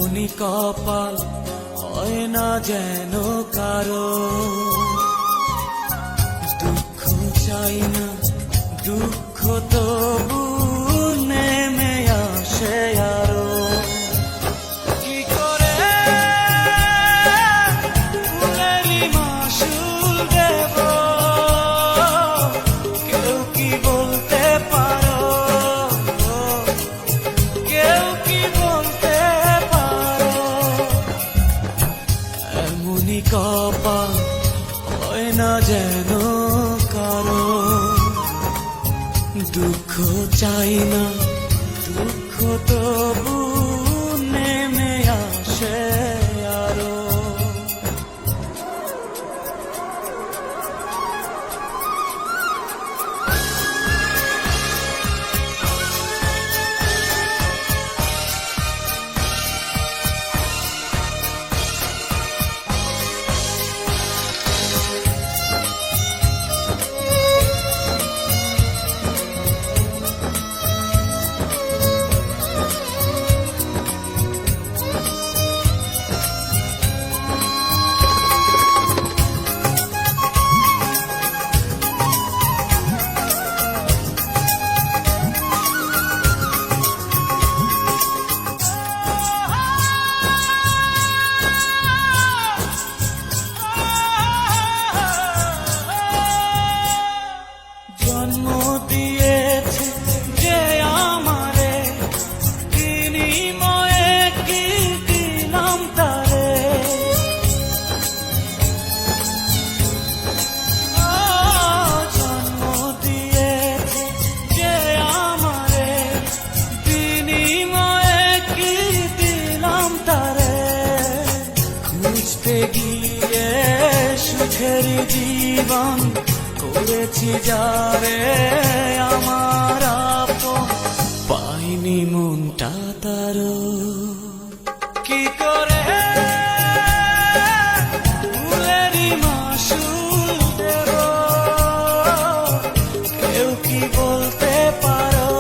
এমনই কপাল হয় না যেন কারো, দুঃখ চাই না দুঃখ তবু নেমে আসে আরো। কি করে ফুলেরই মাসুল দেব, কেউ কি বলতে পারো, কেউ কি বলতে পারো। এমনই কপাল হয় না যেন কারো, দুঃখ চাই না দুঃখ তবু নেমে আসে আরো। জন্ম দিয়েছে যে আমারে, বিনিময়ে কি দিলাম তারে। জন্ম দিয়েছে যে আমারে, বিনিময়ে কি দিলাম তারে। খুঁজতে গিয়ে সুখের জীবন করেছি যারে আমার আপন, পাইনি মনটা তারো। কি করে ফুলেরই মাসুল দেব, কেউ কি বলতে পারো,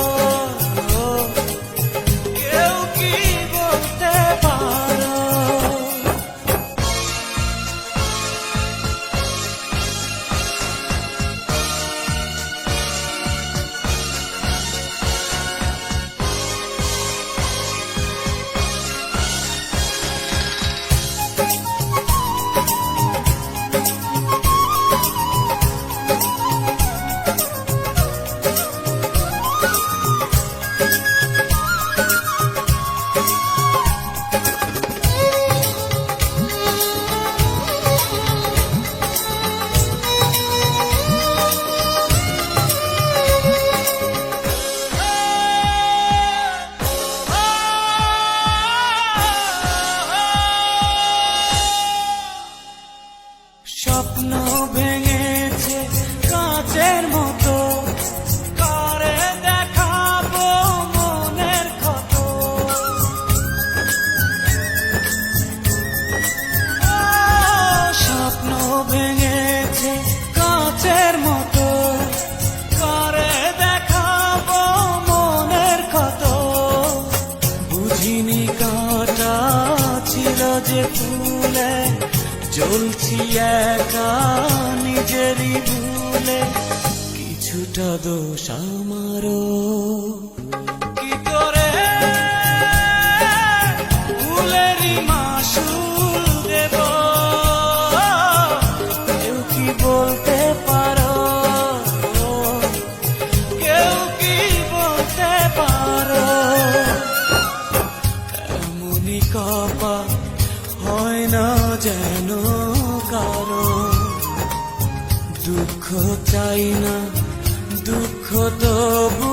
কেউ কি বলতে পারো। স্বপ্ন ভেঙেছে কাচের মতো, কারে দেখাবো মনের ক্ষত। স্বপ্ন ভেঙেছে কাচের মতো, কারে দেখাবো মনের ক্ষত। বুঝিনি কাঁটা ছিল যে ফুলে, জ্বলছি একা নিজেরই ভুলে, কিছুটা দোষ আমারও। কি করে ফুলেরই মাসুল দেব, কেউ কি বলতে পারো, কেউ কি বলতে পারো। এমনই কপাল হয় না যেন কারো, দুঃখ চাই না দুঃখ তবু